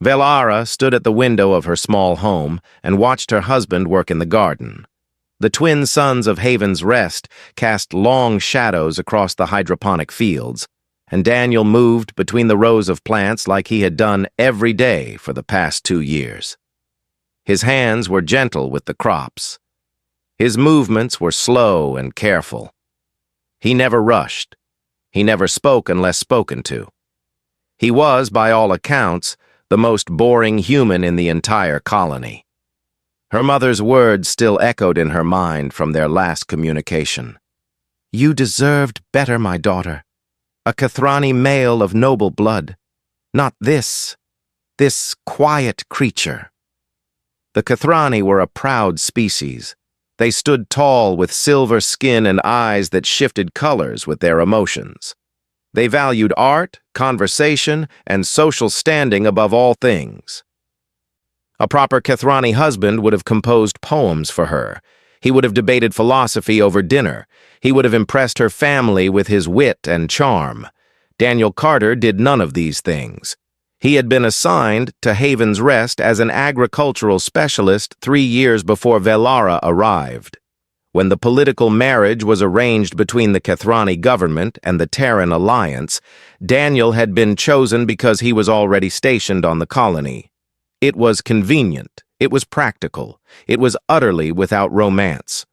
Velara stood at the window of her small home and watched her husband work in the garden. The twin sons of Haven's Rest cast long shadows across the hydroponic fields, and Daniel moved between the rows of plants like he had done every day for the past 2 years. His hands were gentle with the crops. His movements were slow and careful. He never rushed. He never spoke unless spoken to. He was, by all accounts, the most boring human in the entire colony. Her mother's words still echoed in her mind from their last communication. "You deserved better, my daughter. A Kathrani male of noble blood. Not this quiet creature." The Kathrani were a proud species. They stood tall with silver skin and eyes that shifted colors with their emotions. They valued art, conversation, and social standing above all things. A proper Kathrani husband would have composed poems for her. He would have debated philosophy over dinner. He would have impressed her family with his wit and charm. Daniel Carter did none of these things. He had been assigned to Haven's Rest as an agricultural specialist 3 years before Velara arrived. When the political marriage was arranged between the Kathrani government and the Terran alliance, Daniel had been chosen because he was already stationed on the colony. It was convenient, it was practical, it was utterly without romance.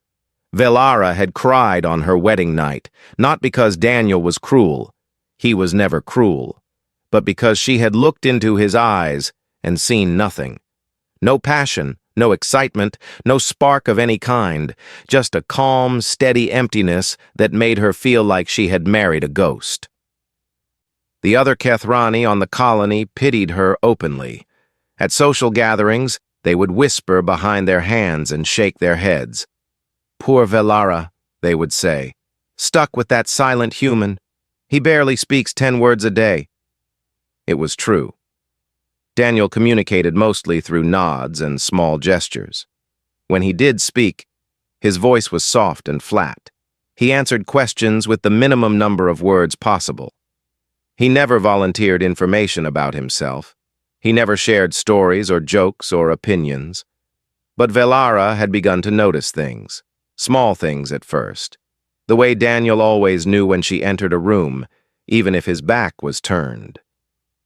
Velara had cried on her wedding night, not because Daniel was cruel. He was never cruel. But because she had looked into his eyes and seen nothing. No passion, no excitement, no spark of any kind, just a calm, steady emptiness that made her feel like she had married a ghost. The other Kathrani on the colony pitied her openly. At social gatherings, they would whisper behind their hands and shake their heads. "Poor Velara," they would say, "stuck with that silent human. He barely speaks 10 words a day." It was true. Daniel communicated mostly through nods and small gestures. When he did speak, his voice was soft and flat. He answered questions with the minimum number of words possible. He never volunteered information about himself. He never shared stories or jokes or opinions. But Velara had begun to notice things, small things at first. The way Daniel always knew when she entered a room, even if his back was turned.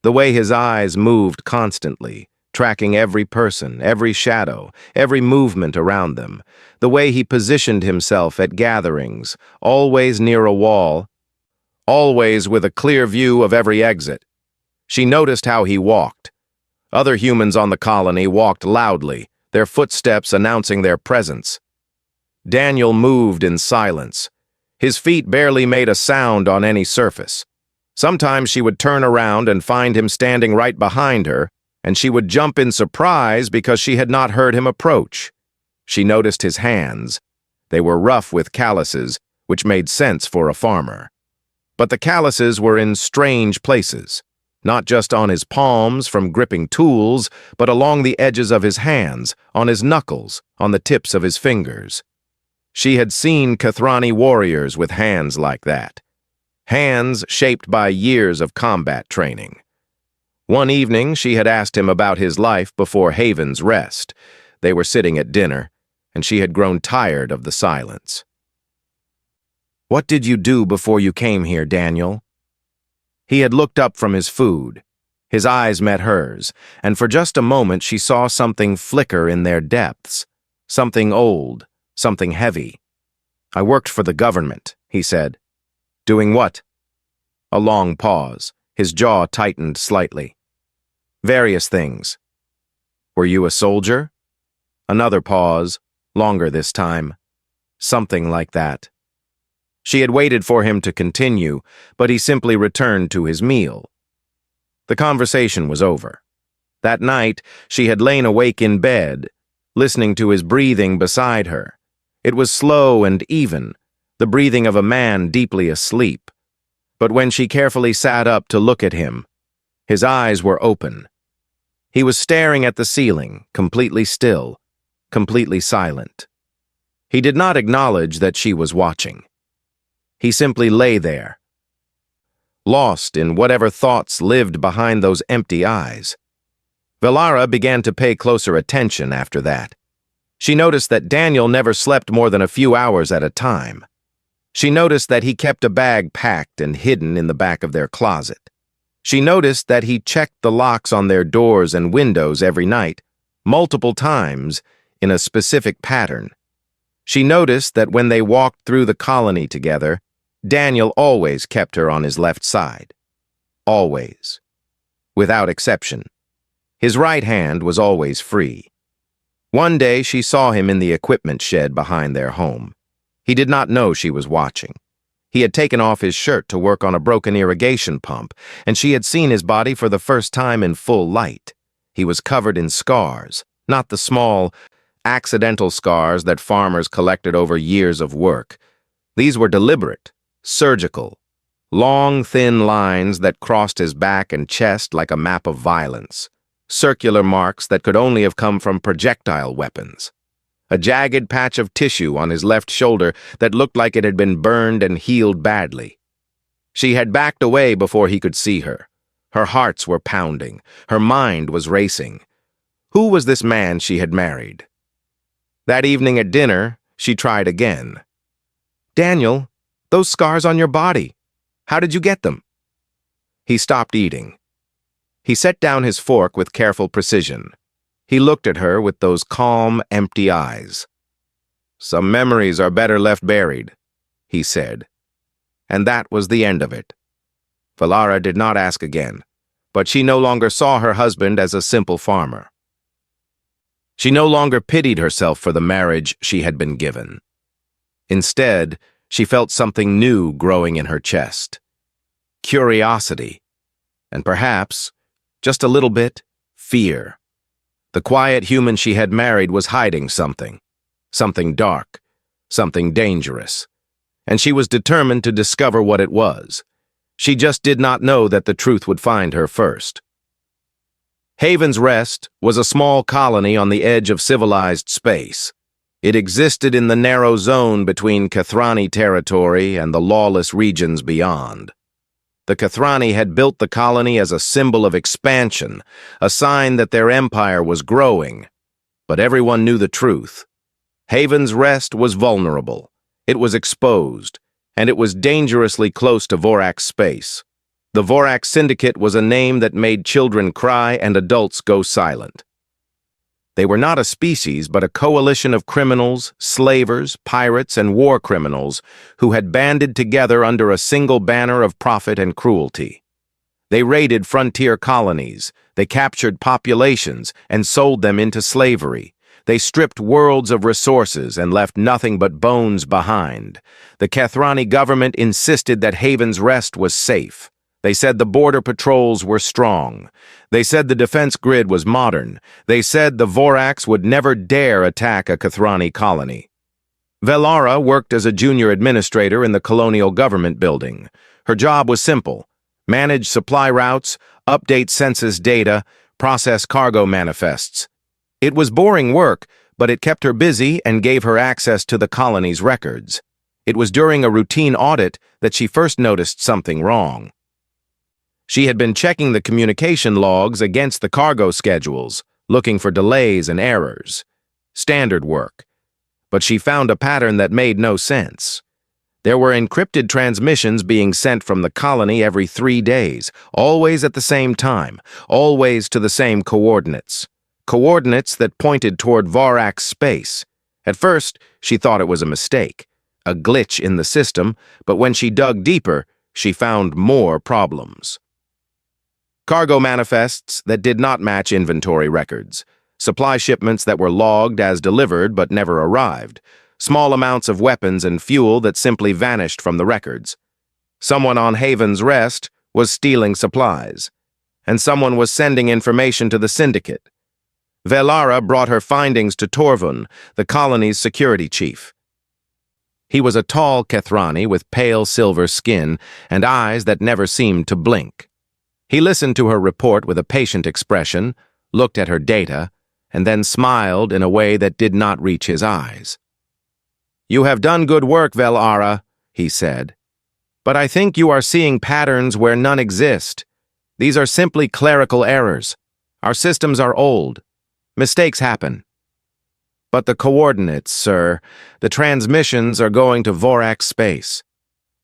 The way his eyes moved constantly, tracking every person, every shadow, every movement around them. The way he positioned himself at gatherings, always near a wall, always with a clear view of every exit. She noticed how he walked. Other humans on the colony walked loudly, their footsteps announcing their presence. Daniel moved in silence. His feet barely made a sound on any surface. Sometimes she would turn around and find him standing right behind her, and she would jump in surprise because she had not heard him approach. She noticed his hands. They were rough with calluses, which made sense for a farmer. But the calluses were in strange places. Not just on his palms from gripping tools, but along the edges of his hands, on his knuckles, on the tips of his fingers. She had seen Kathrani warriors with hands like that. Hands shaped by years of combat training. One evening, she had asked him about his life before Haven's Rest. They were sitting at dinner, and she had grown tired of the silence. "What did you do before you came here, Daniel?" He had looked up from his food. His eyes met hers, and for just a moment she saw something flicker in their depths. Something old, something heavy. "I worked for the government," he said. "Doing what?" A long pause. His jaw tightened slightly. "Various things." "Were you a soldier?" Another pause, longer this time. "Something like that." She had waited for him to continue, but he simply returned to his meal. The conversation was over. That night, she had lain awake in bed, listening to his breathing beside her. It was slow and even, the breathing of a man deeply asleep. But when she carefully sat up to look at him, his eyes were open. He was staring at the ceiling, completely still, completely silent. He did not acknowledge that she was watching. He simply lay there, lost in whatever thoughts lived behind those empty eyes. Velara began to pay closer attention after that. She noticed that Daniel never slept more than a few hours at a time. She noticed that he kept a bag packed and hidden in the back of their closet. She noticed that he checked the locks on their doors and windows every night, multiple times, in a specific pattern. She noticed that when they walked through the colony together, Daniel always kept her on his left side. Always. Without exception. His right hand was always free. One day she saw him in the equipment shed behind their home. He did not know she was watching. He had taken off his shirt to work on a broken irrigation pump, and she had seen his body for the first time in full light. He was covered in scars, not the small, accidental scars that farmers collected over years of work. These were deliberate, surgical, long, thin lines that crossed his back and chest like a map of violence. Circular marks that could only have come from projectile weapons. A jagged patch of tissue on his left shoulder that looked like it had been burned and healed badly. She had backed away before he could see her. Her hearts were pounding. Her mind was racing. Who was this man she had married? That evening at dinner, she tried again. "Daniel, those scars on your body. How did you get them?" He stopped eating. He set down his fork with careful precision. He looked at her with those calm, empty eyes. "Some memories are better left buried," he said. And that was the end of it. Velara did not ask again, but she no longer saw her husband as a simple farmer. She no longer pitied herself for the marriage she had been given. Instead, she felt something new growing in her chest. Curiosity, and perhaps, just a little bit, fear. The quiet human she had married was hiding something dark, something dangerous, and she was determined to discover what it was. She just did not know that the truth would find her first. Haven's Rest was a small colony on the edge of civilized space. It existed in the narrow zone between Kathrani territory and the lawless regions beyond. The Kathrani had built the colony as a symbol of expansion, a sign that their empire was growing. But everyone knew the truth. Haven's Rest was vulnerable. It was exposed, and it was dangerously close to Vorax space. The Vorax Syndicate was a name that made children cry and adults go silent. They were not a species, but a coalition of criminals, slavers, pirates, and war criminals who had banded together under a single banner of profit and cruelty. They raided frontier colonies, they captured populations and sold them into slavery. They stripped worlds of resources and left nothing but bones behind. The Kathrani government insisted that Haven's Rest was safe. They said the border patrols were strong. They said the defense grid was modern. They said the Vorax would never dare attack a Kathrani colony. Velara worked as a junior administrator in the colonial government building. Her job was simple: manage supply routes, update census data, process cargo manifests. It was boring work, but it kept her busy and gave her access to the colony's records. It was during a routine audit that she first noticed something wrong. She had been checking the communication logs against the cargo schedules, looking for delays and errors. Standard work. But she found a pattern that made no sense. There were encrypted transmissions being sent from the colony every 3 days, always at the same time, always to the same coordinates. Coordinates that pointed toward Vorax space. At first, she thought it was a mistake, a glitch in the system, but when she dug deeper, she found more problems. Cargo manifests that did not match inventory records, supply shipments that were logged as delivered but never arrived, small amounts of weapons and fuel that simply vanished from the records. Someone on Haven's Rest was stealing supplies, and someone was sending information to the Syndicate. Velara brought her findings to Torvun, the colony's security chief. He was a tall Kathrani with pale silver skin and eyes that never seemed to blink. He listened to her report with a patient expression, looked at her data, and then smiled in a way that did not reach his eyes. "You have done good work, Velara," he said. "But I think you are seeing patterns where none exist. These are simply clerical errors. Our systems are old. Mistakes happen. But the coordinates, sir, the transmissions are going to Vorax space.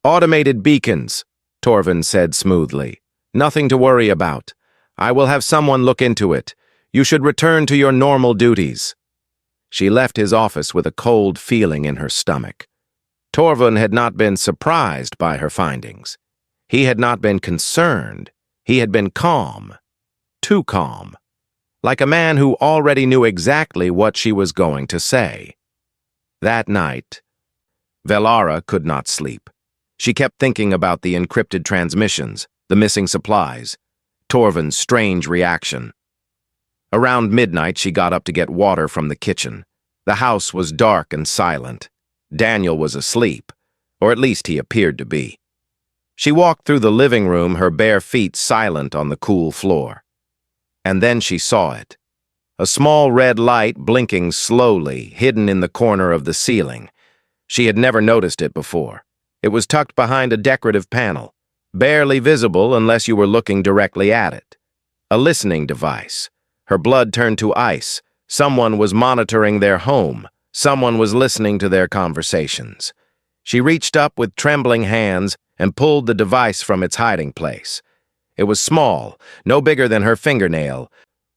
Automated beacons, Torvin said smoothly. Nothing to worry about. I will have someone look into it. You should return to your normal duties. She left his office with a cold feeling in her stomach. Torvin had not been surprised by her findings. He had not been concerned. He had been calm. Too calm. Like a man who already knew exactly what she was going to say. That night, Velara could not sleep. She kept thinking about the encrypted transmissions, the missing supplies, Torvin's strange reaction. Around midnight, she got up to get water from the kitchen. The house was dark and silent. Daniel was asleep, or at least he appeared to be. She walked through the living room, her bare feet silent on the cool floor. And then she saw it. A small red light blinking slowly, hidden in the corner of the ceiling. She had never noticed it before. It was tucked behind a decorative panel, barely visible unless you were looking directly at it. A listening device. Her blood turned to ice. Someone was monitoring their home. Someone was listening to their conversations. She reached up with trembling hands and pulled the device from its hiding place. It was small, no bigger than her fingernail,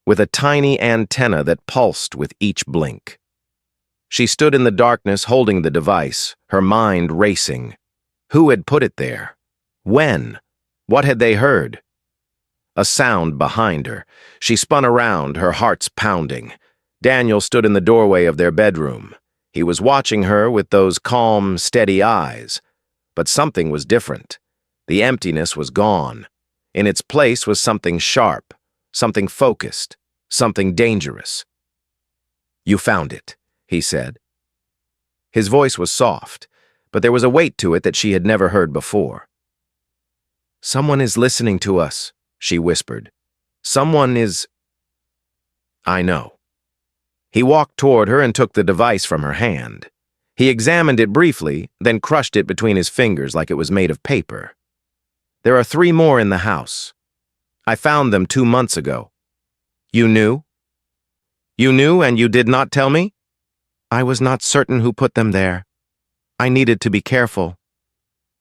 with a tiny antenna that pulsed with each blink. She stood in the darkness holding the device, her mind racing. Who had put it there? When? What had they heard? A sound behind her. She spun around, her heart's pounding. Daniel stood in the doorway of their bedroom. He was watching her with those calm, steady eyes. But something was different. The emptiness was gone. In its place was something sharp, something focused, something dangerous. "You found it," he said. His voice was soft, but there was a weight to it that she had never heard before. "Someone is listening to us," she whispered. "Someone is—" "I know." He walked toward her and took the device from her hand. He examined it briefly, then crushed it between his fingers like it was made of paper. "There are 3 more in the house. I found them 2 months ago. You knew? You knew and you did not tell me?" "I was not certain who put them there. I needed to be careful."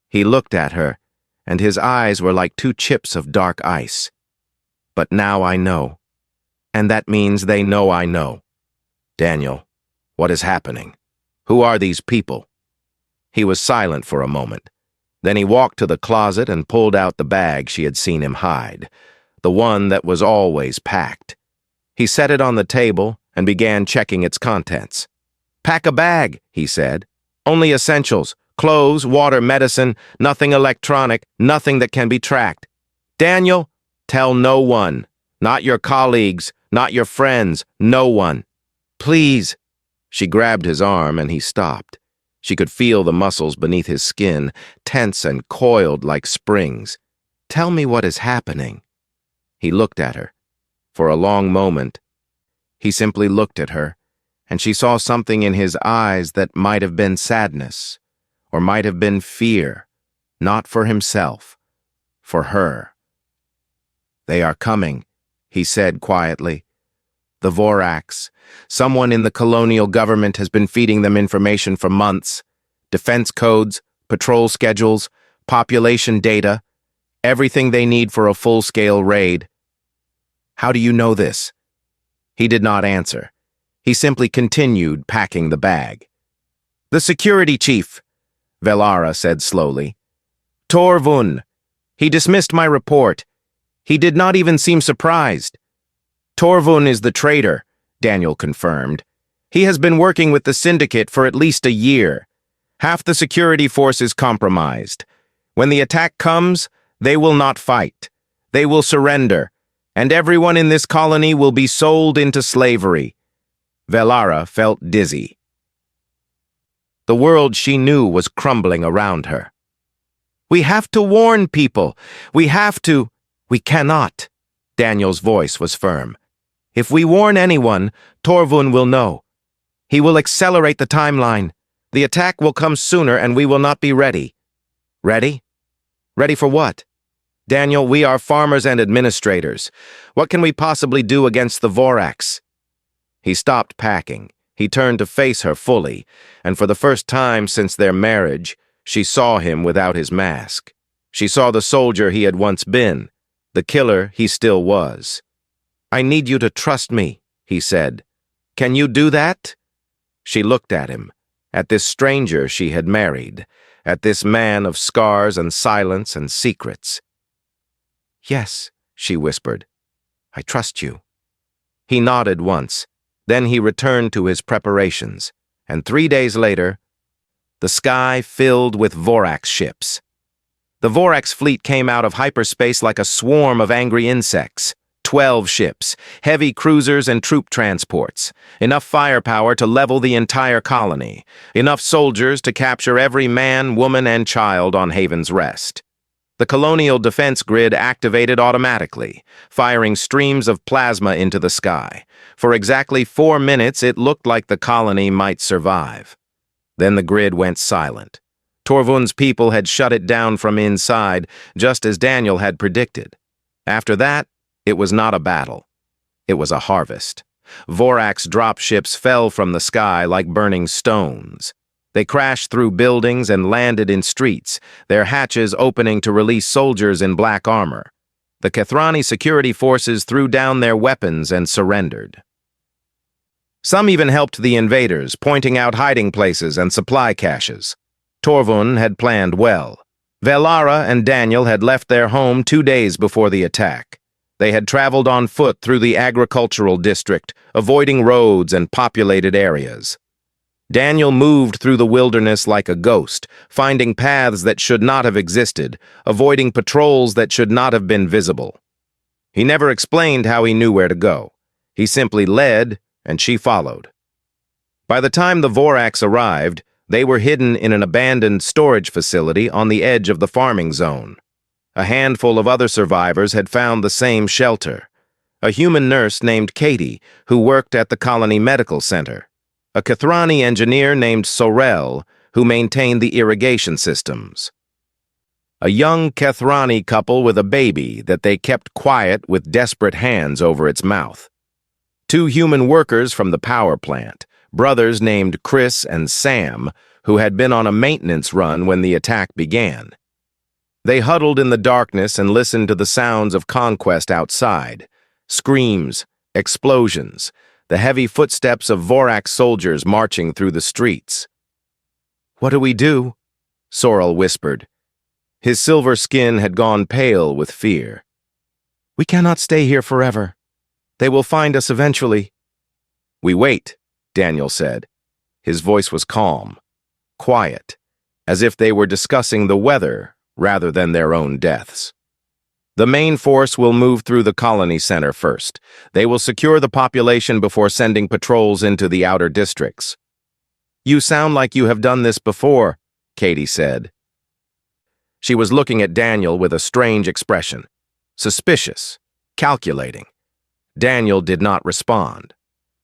He looked at her, and his eyes were like 2 chips of dark ice. "But now I know. And that means they know I know. Daniel, what is happening? Who are these people?" He was silent for a moment. Then he walked to the closet and pulled out the bag she had seen him hide, the one that was always packed. He set it on the table and began checking its contents. "Pack a bag," he said. "Only essentials, clothes, water, medicine, nothing electronic, nothing that can be tracked. Daniel, tell no one, not your colleagues, not your friends, no one. Please." She grabbed his arm and he stopped. She could feel the muscles beneath his skin, tense and coiled like springs. "Tell me what is happening." He looked at her. For a long moment, he simply looked at her, and she saw something in his eyes that might have been sadness, or might have been fear, not for himself, for her. "They are coming," he said quietly. "The Vorax. Someone in the colonial government has been feeding them information for months. Defense codes, patrol schedules, population data, everything they need for a full-scale raid." "How do you know this?" He did not answer. He simply continued packing the bag. "The security chief," Velara said slowly. "Torvun. He dismissed my report. He did not even seem surprised." "Torvun is the traitor," Daniel confirmed. "He has been working with the Syndicate for at least a year. Half the security force is compromised. When the attack comes, they will not fight. They will surrender, and everyone in this colony will be sold into slavery." Velara felt dizzy. The world she knew was crumbling around her. "We have to warn people. We have to—" "We cannot." Daniel's voice was firm. "If we warn anyone, Torvun will know. He will accelerate the timeline. The attack will come sooner and we will not be ready." "Ready? Ready for what?" Daniel, we are farmers and administrators. What can we possibly do against the Vorax? He stopped packing. He turned to face her fully, and for the first time since their marriage, she saw him without his mask. She saw the soldier he had once been, the killer he still was. I need you to trust me, he said. Can you do that? She looked at him, at this stranger she had married, at this man of scars and silence and secrets. Yes, she whispered. I trust you. He nodded once. Then he returned to his preparations, and 3 days later, the sky filled with Vorax ships. The Vorax fleet came out of hyperspace like a swarm of angry insects. 12 ships, heavy cruisers and troop transports, enough firepower to level the entire colony, enough soldiers to capture every man, woman, and child on Haven's Rest. The colonial defense grid activated automatically, firing streams of plasma into the sky. For exactly 4 minutes, it looked like the colony might survive. Then the grid went silent. Torvund's people had shut it down from inside, just as Daniel had predicted. After that, it was not a battle. It was a harvest. Vorax dropships fell from the sky like burning stones. They crashed through buildings and landed in streets, their hatches opening to release soldiers in black armor. The Kethrani security forces threw down their weapons and surrendered. Some even helped the invaders, pointing out hiding places and supply caches. Torvund had planned well. Velara and Daniel had left their home 2 days before the attack. They had traveled on foot through the agricultural district, avoiding roads and populated areas. Daniel moved through the wilderness like a ghost, finding paths that should not have existed, avoiding patrols that should not have been visible. He never explained how he knew where to go. He simply led, and she followed. By the time the Vorax arrived, they were hidden in an abandoned storage facility on the edge of the farming zone. A handful of other survivors had found the same shelter. A human nurse named Katie, who worked at the colony medical center. A Kethrani engineer named Sorel, who maintained the irrigation systems. A young Kethrani couple with a baby that they kept quiet with desperate hands over its mouth. 2 human workers from the power plant, brothers named Chris and Sam, who had been on a maintenance run when the attack began. They huddled in the darkness and listened to the sounds of conquest outside. Screams, explosions, the heavy footsteps of Vorax soldiers marching through the streets. What do we do? Sorel whispered. His silver skin had gone pale with fear. We cannot stay here forever. They will find us eventually. We wait, Daniel said. His voice was calm, quiet, as if they were discussing the weather rather than their own deaths. The main force will move through the colony center first. They will secure the population before sending patrols into the outer districts. You sound like you have done this before, Katie said. She was looking at Daniel with a strange expression. Suspicious, calculating. Daniel did not respond.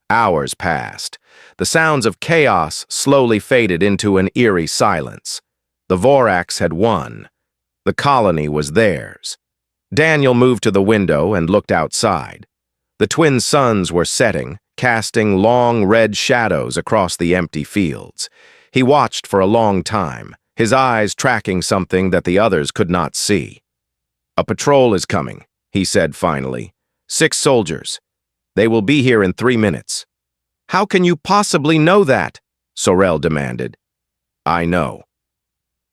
Hours passed. The sounds of chaos slowly faded into an eerie silence. The Vorax had won. The colony was theirs. Daniel moved to the window and looked outside. The twin suns were setting, casting long red shadows across the empty fields. He watched for a long time, his eyes tracking something that the others could not see. A patrol is coming, he said finally. 6 soldiers. They will be here in 3 minutes. How can you possibly know that? Sorel demanded. I know.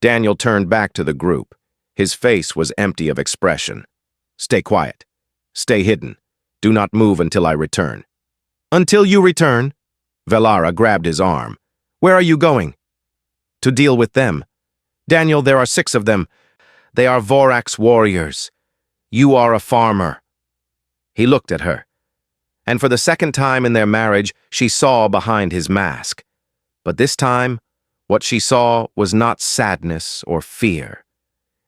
Daniel turned back to the group. His face was empty of expression. Stay quiet. Stay hidden. Do not move until I return. Until you return? Velara grabbed his arm. Where are you going? To deal with them. Daniel, there are 6 of them. They are Vorax warriors. You are a farmer. He looked at her. And for the second time in their marriage, she saw behind his mask. But this time, what she saw was not sadness or fear.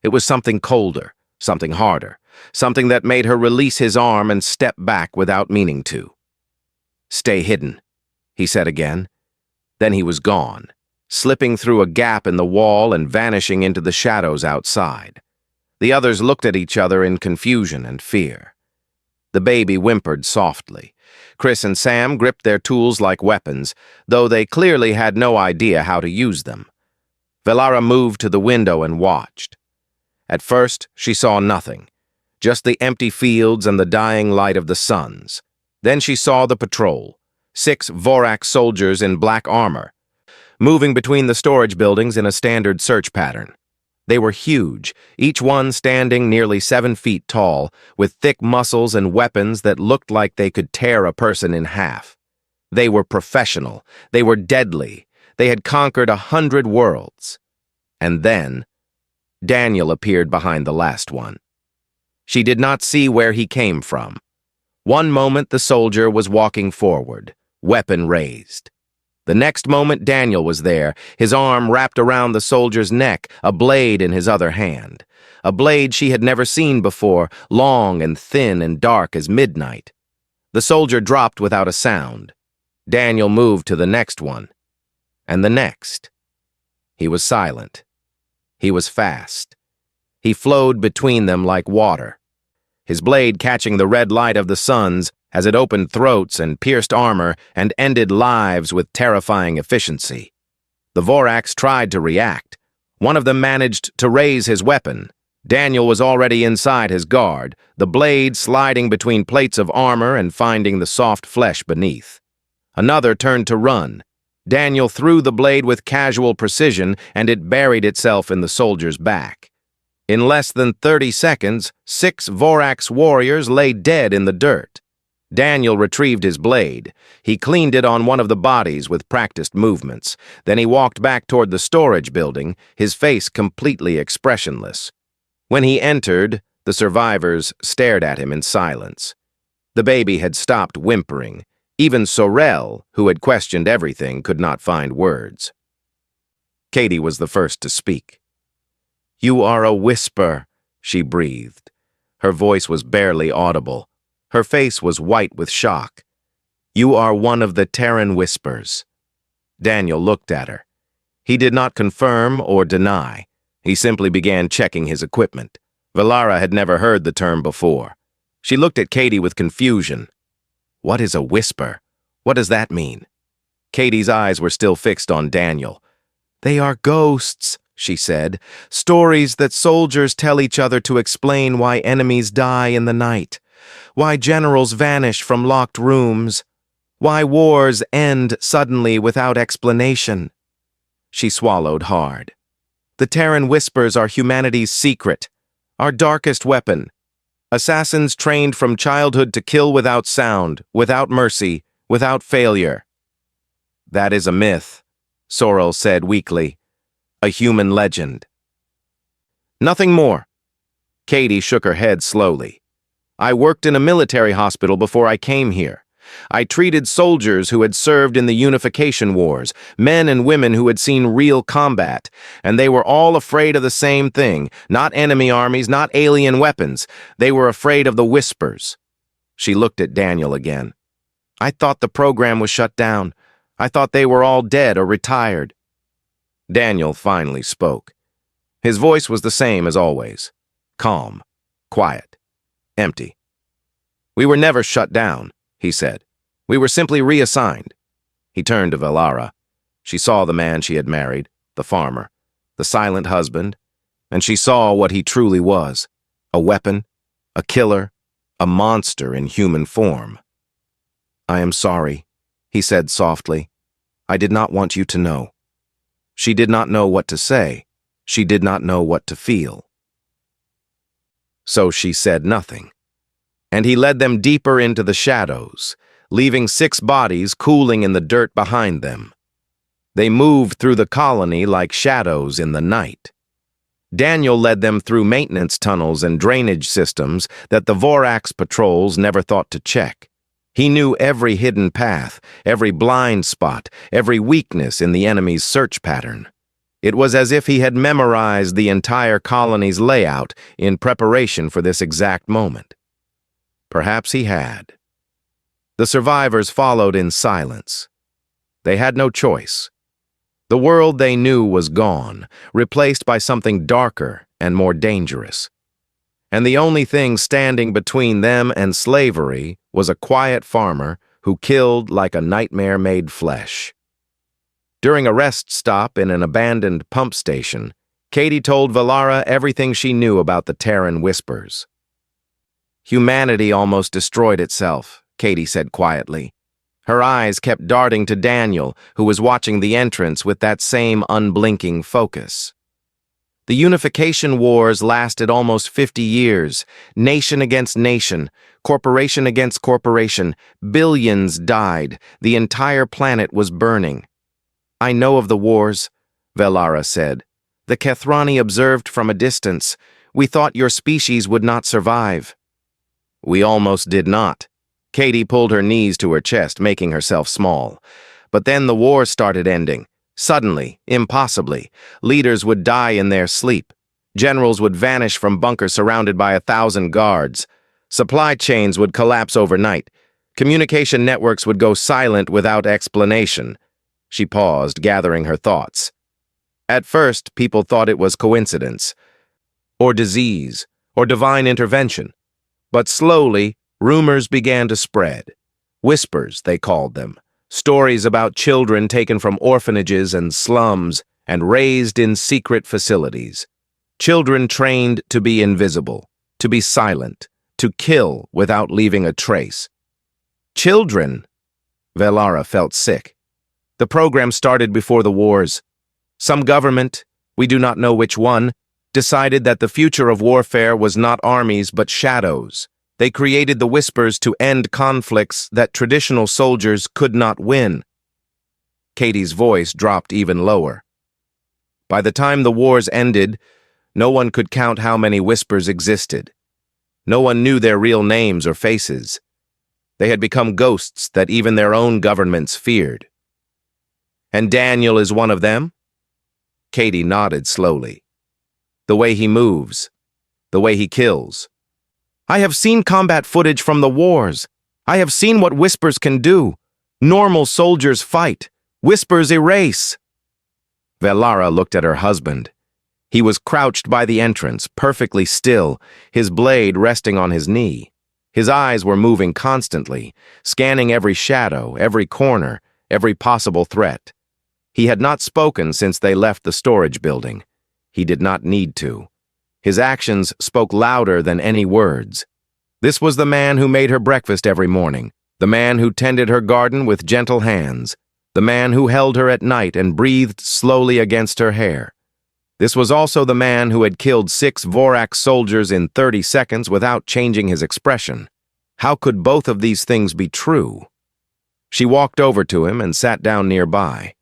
It was something colder, something harder, something that made her release his arm and step back without meaning to. Stay hidden, he said again. Then he was gone, slipping through a gap in the wall and vanishing into the shadows outside. The others looked at each other in confusion and fear. The baby whimpered softly. Chris and Sam gripped their tools like weapons, though they clearly had no idea how to use them. Velara moved to the window and watched. At first, she saw nothing, just the empty fields and the dying light of the suns. Then she saw the patrol, 6 Vorax soldiers in black armor, moving between the storage buildings in a standard search pattern. They were huge, each one standing nearly 7 feet tall, with thick muscles and weapons that looked like they could tear a person in half. They were professional. They were deadly. They had conquered 100 worlds. And then, Daniel appeared behind the last one. She did not see where he came from. One moment the soldier was walking forward, weapon raised. The next moment Daniel was there, his arm wrapped around the soldier's neck, a blade in his other hand. A blade she had never seen before, long and thin and dark as midnight. The soldier dropped without a sound. Daniel moved to the next one. And the next. He was silent. He was fast. He flowed between them like water, his blade catching the red light of the suns as it opened throats and pierced armor and ended lives with terrifying efficiency. The Vorax tried to react. One of them managed to raise his weapon. Daniel was already inside his guard, the blade sliding between plates of armor and finding the soft flesh beneath. Another turned to run. Daniel threw the blade with casual precision, and it buried itself in the soldier's back. In less than 30 seconds, 6 Vorax warriors lay dead in the dirt. Daniel retrieved his blade. He cleaned it on one of the bodies with practiced movements. Then he walked back toward the storage building, his face completely expressionless. When he entered, the survivors stared at him in silence. The baby had stopped whimpering. Even Sorel, who had questioned everything, could not find words. Katie was the first to speak. "You are a whisper," she breathed. Her voice was barely audible. Her face was white with shock. "You are one of the Terran whispers." Daniel looked at her. He did not confirm or deny. He simply began checking his equipment. Velara had never heard the term before. She looked at Katie with confusion. "What is a whisper? What does that mean?" Katie's eyes were still fixed on Daniel. "They are ghosts," she said. "Stories that soldiers tell each other to explain why enemies die in the night. Why generals vanish from locked rooms. Why wars end suddenly without explanation." She swallowed hard. "The Terran whispers are humanity's secret, our darkest weapon. Assassins trained from childhood to kill without sound, without mercy, without failure." "That is a myth," Sorel said weakly. "A human legend." "Nothing more." Katie shook her head slowly. "I worked in a military hospital before I came here. I treated soldiers who had served in the Unification Wars, men and women who had seen real combat, and they were all afraid of the same thing, not enemy armies, not alien weapons. They were afraid of the whispers." She looked at Daniel again. "I thought the program was shut down. I thought they were all dead or retired." Daniel finally spoke. His voice was the same as always. Calm, quiet, empty. "We were never shut down," he said. "We were simply reassigned." He turned to Velara. She saw the man she had married, the farmer, the silent husband, and she saw what he truly was: a weapon, a killer, a monster in human form. "I am sorry," he said softly. "I did not want you to know." She did not know what to say. She did not know what to feel. So she said nothing. And he led them deeper into the shadows, leaving 6 bodies cooling in the dirt behind them. They moved through the colony like shadows in the night. Daniel led them through maintenance tunnels and drainage systems that the Vorax patrols never thought to check. He knew every hidden path, every blind spot, every weakness in the enemy's search pattern. It was as if he had memorized the entire colony's layout in preparation for this exact moment. Perhaps he had. The survivors followed in silence. They had no choice. The world they knew was gone, replaced by something darker and more dangerous. and the only thing standing between them and slavery was a quiet farmer who killed like a nightmare made flesh. During a rest stop in an abandoned pump station, Katie told Valara everything she knew about the Terran Whispers. Humanity almost destroyed itself, Katie said quietly. Her eyes kept darting to Daniel, who was watching the entrance with that same unblinking focus. The unification wars lasted almost 50 years, nation against nation, corporation against corporation. Billions died. The entire planet was burning. I know of the wars, Valara said. The Kethrani observed from a distance. We thought your species would not survive. We almost did not. Katie pulled her knees to her chest, making herself small. But then the war started ending. Suddenly, impossibly, leaders would die in their sleep. Generals would vanish from bunkers surrounded by 1,000 guards. Supply chains would collapse overnight. Communication networks would go silent without explanation. She paused, gathering her thoughts. At first, people thought it was coincidence, or disease, or divine intervention. But slowly, rumors began to spread. Whispers, they called them. Stories about children taken from orphanages and slums and raised in secret facilities. Children trained to be invisible, to be silent, to kill without leaving a trace. Children! Valara felt sick. The program started before the wars. Some government, we do not know which one, decided that the future of warfare was not armies but shadows. They created the Whispers to end conflicts that traditional soldiers could not win. Katie's voice dropped even lower. By the time the wars ended, no one could count how many Whispers existed. No one knew their real names or faces. They had become ghosts that even their own governments feared. And Daniel is one of them? Katie nodded slowly. The way he moves, the way he kills. I have seen combat footage from the wars. I have seen what Whispers can do. Normal soldiers fight. Whispers erase. Valara looked at her husband. He was crouched by the entrance, perfectly still, his blade resting on his knee. His eyes were moving constantly, scanning every shadow, every corner, every possible threat. He had not spoken since they left the storage building. He did not need to. His actions spoke louder than any words. This was the man who made her breakfast every morning, the man who tended her garden with gentle hands, the man who held her at night and breathed slowly against her hair. This was also the man who had killed 6 Vorax soldiers in 30 seconds without changing his expression. How could both of these things be true? She walked over to him and sat down nearby.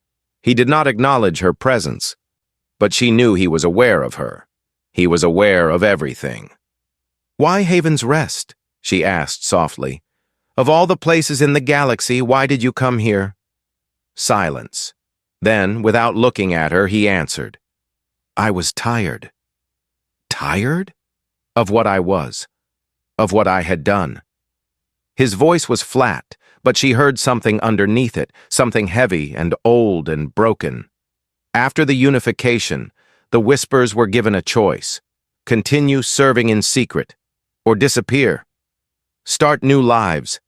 He did not acknowledge her presence, but she knew he was aware of her. He was aware of everything. Why Haven's Rest? She asked softly. Of all the places in the galaxy, why did you come here? Silence. Then, without looking at her, he answered. I was tired. Tired? Of what I was. Of what I had done. His voice was flat, but she heard something underneath it, something heavy and old and broken. After the unification, the Whispers were given a choice. Continue serving in secret, or disappear. Start new lives.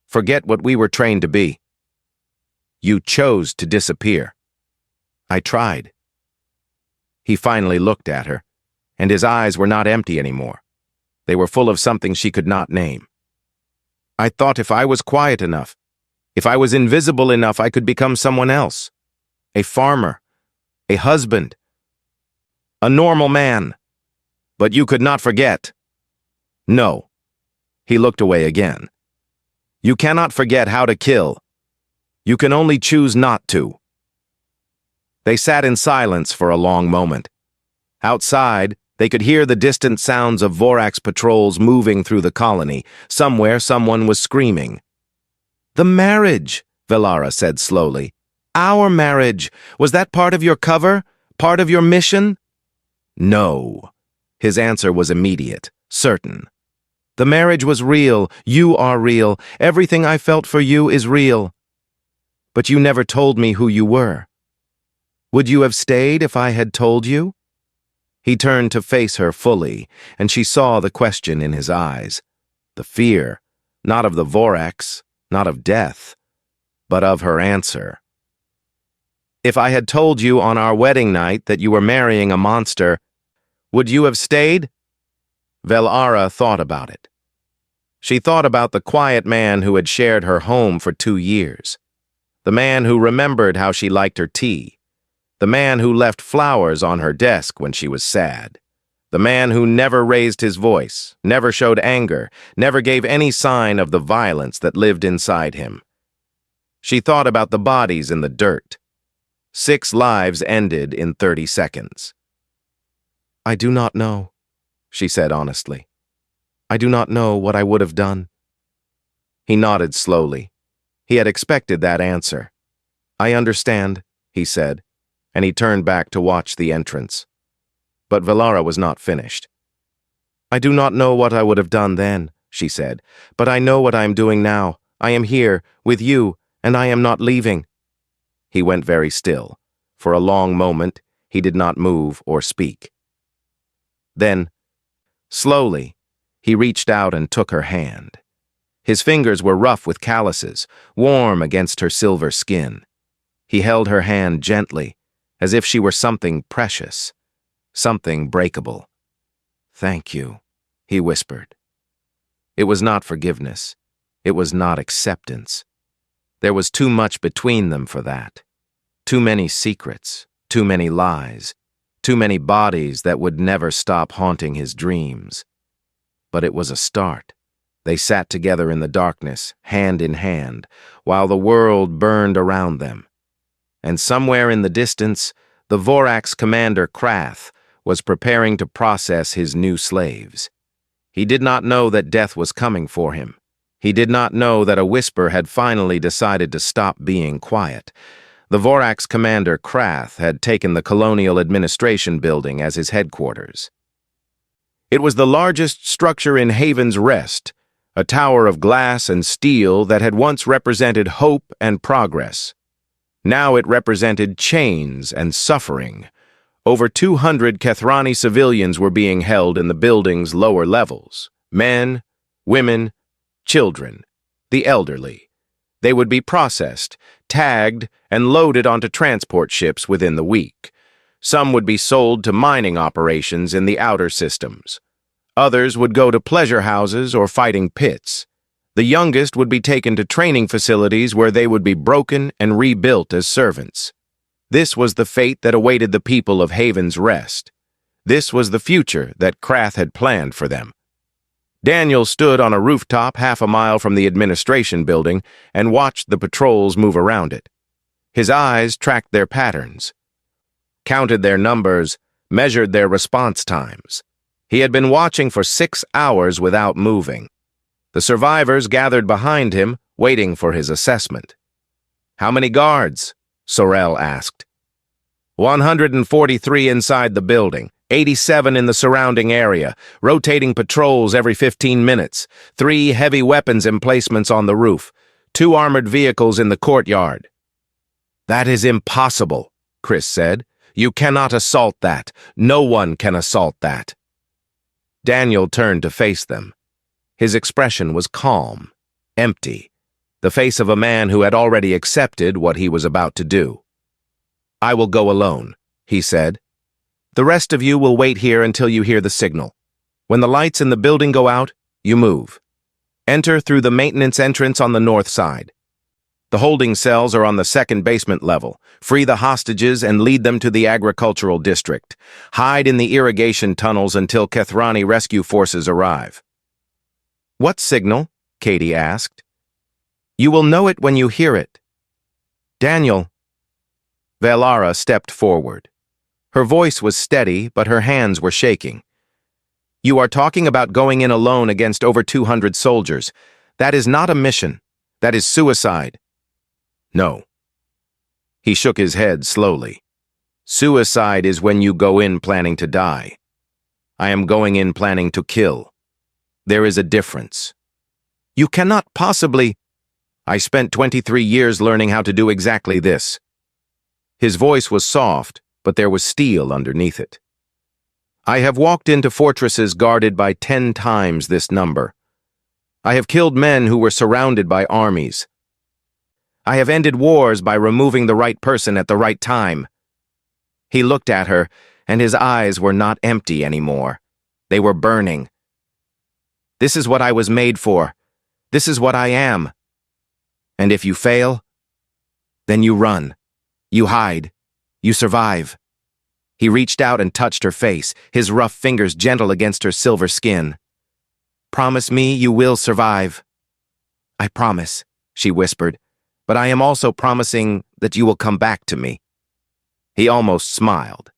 Forget what we were trained to be. You chose to disappear. I tried. He finally looked at her, and his eyes were not empty anymore. They were full of something she could not name. I thought if I was quiet enough, if I was invisible enough, I could become someone else. A farmer, a husband, a normal man. But you could not forget. No. He looked away again. You cannot forget how to kill. You can only choose not to. They sat in silence for a long moment. Outside, they could hear the distant sounds of Vorax patrols moving through the colony. Somewhere, someone was screaming. The marriage, Valara said slowly. Our marriage. Was that part of your cover? Part of your mission? No. His answer was immediate, certain. The marriage was real. You are real. Everything I felt for you is real. But you never told me who you were. Would you have stayed if I had told you? He turned to face her fully, and she saw the question in his eyes. The fear, not of the Vorax, not of death, but of her answer. If I had told you on our wedding night that you were marrying a monster, would you have stayed? Velara thought about it. She thought about the quiet man who had shared her home for 2 years. The man who remembered how she liked her tea. The man who left flowers on her desk when she was sad. The man who never raised his voice, never showed anger, never gave any sign of the violence that lived inside him. She thought about the bodies in the dirt. 6 lives ended in 30 seconds. I do not know, she said honestly. I do not know what I would have done. He nodded slowly. He had expected that answer. I understand, he said, and he turned back to watch the entrance. But Velara was not finished. I do not know what I would have done then, she said, but I know what I am doing now. I am here, with you, and I am not leaving. He went very still. For a long moment, he did not move or speak. Then, slowly, he reached out and took her hand. His fingers were rough with calluses, warm against her silver skin. He held her hand gently, as if she were something precious, something breakable. Thank you, he whispered. It was not forgiveness. It was not acceptance. There was too much between them for that. Too many secrets, too many lies, too many bodies that would never stop haunting his dreams. But it was a start. They sat together in the darkness, hand in hand, while the world burned around them. And somewhere in the distance, the Vorax commander Krath was preparing to process his new slaves. He did not know that death was coming for him. He did not know that a whisper had finally decided to stop being quiet. The Vorax commander Krath had taken the Colonial Administration Building as his headquarters. It was the largest structure in Haven's Rest, a tower of glass and steel that had once represented hope and progress. Now it represented chains and suffering. Over 200 Kethrani civilians were being held in the building's lower levels. Men, women, children, the elderly. They would be processed, tagged, and loaded onto transport ships within the week. Some would be sold to mining operations in the outer systems. Others would go to pleasure houses or fighting pits. The youngest would be taken to training facilities where they would be broken and rebuilt as servants. This was the fate that awaited the people of Haven's Rest. This was the future that Krath had planned for them. Daniel stood on a rooftop 1/2 mile from the administration building and watched the patrols move around it. His eyes tracked their patterns, counted their numbers, measured their response times. He had been watching for 6 hours without moving. The survivors gathered behind him, waiting for his assessment. How many guards? Sorel asked. 143 inside the building, 87 in the surrounding area, rotating patrols every 15 minutes, 3 heavy weapons emplacements on the roof, 2 armored vehicles in the courtyard. That is impossible, Chris said. You cannot assault that. No one can assault that. Daniel turned to face them. His expression was calm, empty, the face of a man who had already accepted what he was about to do. I will go alone, he said. The rest of you will wait here until you hear the signal. When the lights in the building go out, you move. Enter through the maintenance entrance on the north side. The holding cells are on the 2nd basement level. Free the hostages and lead them to the agricultural district. Hide in the irrigation tunnels until Kethrani rescue forces arrive. What signal? Katie asked. You will know it when you hear it. Daniel. Velara stepped forward. Her voice was steady, but her hands were shaking. You are talking about going in alone against over 200 soldiers. That is not a mission. That is suicide. No. He shook his head slowly. Suicide is when you go in planning to die. I am going in planning to kill. There is a difference. You cannot possibly... I spent 23 years learning how to do exactly this. His voice was soft, but there was steel underneath it. I have walked into fortresses guarded by 10 times this number. I have killed men who were surrounded by armies. I have ended wars by removing the right person at the right time. He looked at her, and his eyes were not empty anymore. They were burning. This is what I was made for. This is what I am. And if you fail, then you run. You hide. You survive. He reached out and touched her face, his rough fingers gentle against her silver skin. Promise me you will survive. I promise, she whispered, but I am also promising that you will come back to me. He almost smiled.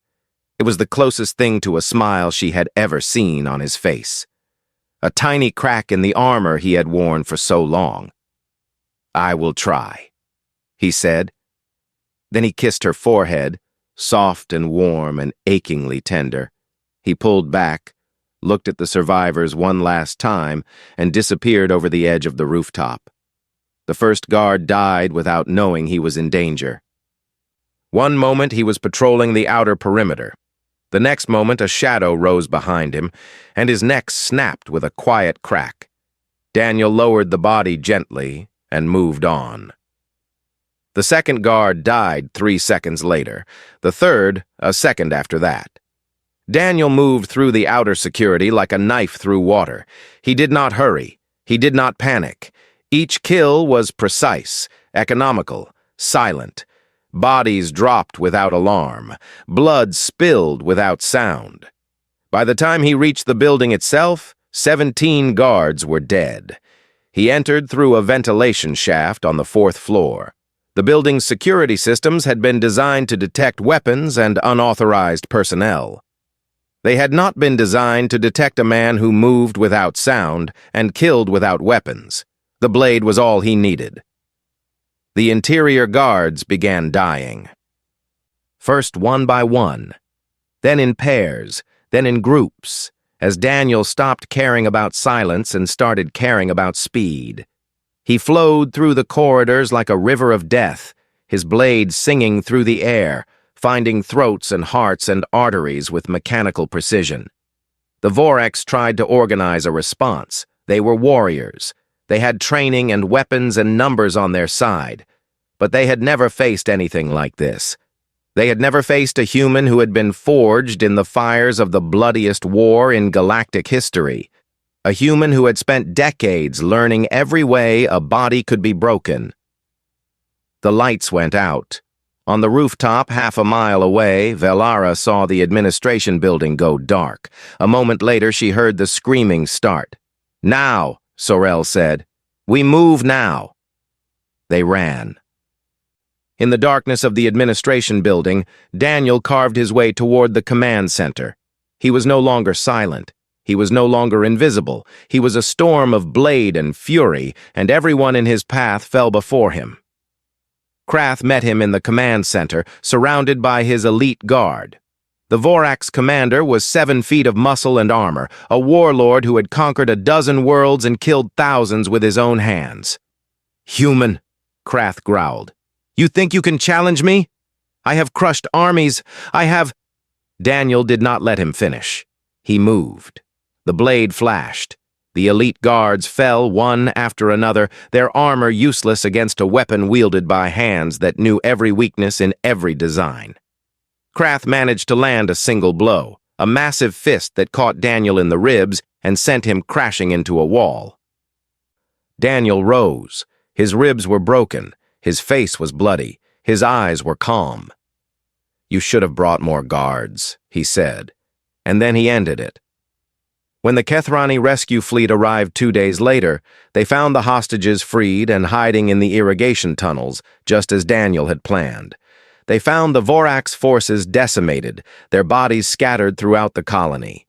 It was the closest thing to a smile she had ever seen on his face. A tiny crack in the armor he had worn for so long. I will try, he said. Then he kissed her forehead, soft and warm and achingly tender. He pulled back, looked at the survivors one last time, and disappeared over the edge of the rooftop. The first guard died without knowing he was in danger. One moment he was patrolling the outer perimeter. The next moment a shadow rose behind him, and his neck snapped with a quiet crack. Daniel lowered the body gently and moved on. The second guard died 3 seconds later, the third a second after that. Daniel moved through the outer security like a knife through water. He did not hurry. He did not panic. Each kill was precise, economical, silent. Bodies dropped without alarm. Blood spilled without sound. By the time he reached the building itself, 17 guards were dead. He entered through a ventilation shaft on the 4th floor. The building's security systems had been designed to detect weapons and unauthorized personnel. They had not been designed to detect a man who moved without sound and killed without weapons. The blade was all he needed. The interior guards began dying. First one by one, then in pairs, then in groups, as Daniel stopped caring about silence and started caring about speed. He flowed through the corridors like a river of death, his blade singing through the air, finding throats and hearts and arteries with mechanical precision. The Voraks tried to organize a response. They were warriors. They had training and weapons and numbers on their side. But they had never faced anything like this. They had never faced a human who had been forged in the fires of the bloodiest war in galactic history. A human who had spent decades learning every way a body could be broken. The lights went out. On the rooftop, half a mile away, Velara saw the administration building go dark. A moment later, she heard the screaming start. Now, Sorel said. We move now. They ran. In the darkness of the administration building, Daniel carved his way toward the command center. He was no longer silent. He was no longer invisible. He was a storm of blade and fury, and everyone in his path fell before him. Krath met him in the command center, surrounded by his elite guard. The Vorax commander was 7 feet of muscle and armor, a warlord who had conquered a dozen worlds and killed thousands with his own hands. Human, Krath growled. You think you can challenge me? I have crushed armies. I have... Daniel did not let him finish. He moved. The blade flashed. The elite guards fell one after another, their armor useless against a weapon wielded by hands that knew every weakness in every design. Krath managed to land a single blow, a massive fist that caught Daniel in the ribs and sent him crashing into a wall. Daniel rose. His ribs were broken. His face was bloody. His eyes were calm. You should have brought more guards, he said, and then he ended it. When the Kethrani rescue fleet arrived 2 days later, they found the hostages freed and hiding in the irrigation tunnels, just as Daniel had planned. They found the Vorax forces decimated, their bodies scattered throughout the colony.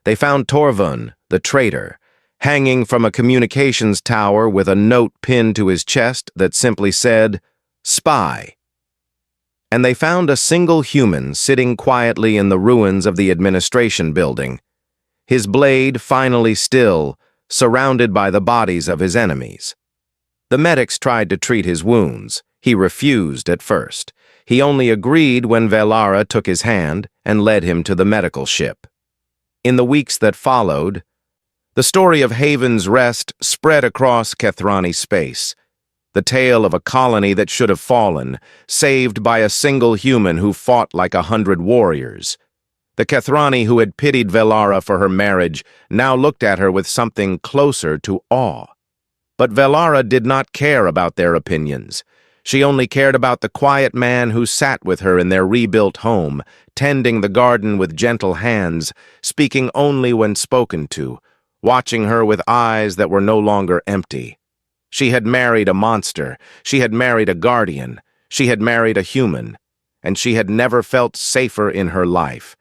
They found Torvun, the traitor, hanging from a communications tower with a note pinned to his chest that simply said, Spy. And they found a single human sitting quietly in the ruins of the administration building, his blade finally still, surrounded by the bodies of his enemies. The medics tried to treat his wounds. He refused at first. He only agreed when Velara took his hand and led him to the medical ship. In the weeks that followed, the story of Haven's Rest spread across Kethrani space, the tale of a colony that should have fallen, saved by a single human who fought like 100 warriors. The Kethrani who had pitied Velara for her marriage now looked at her with something closer to awe. But Velara did not care about their opinions. She only cared about the quiet man who sat with her in their rebuilt home, tending the garden with gentle hands, speaking only when spoken to, watching her with eyes that were no longer empty. She had married a monster, she had married a guardian, she had married a human, and she had never felt safer in her life.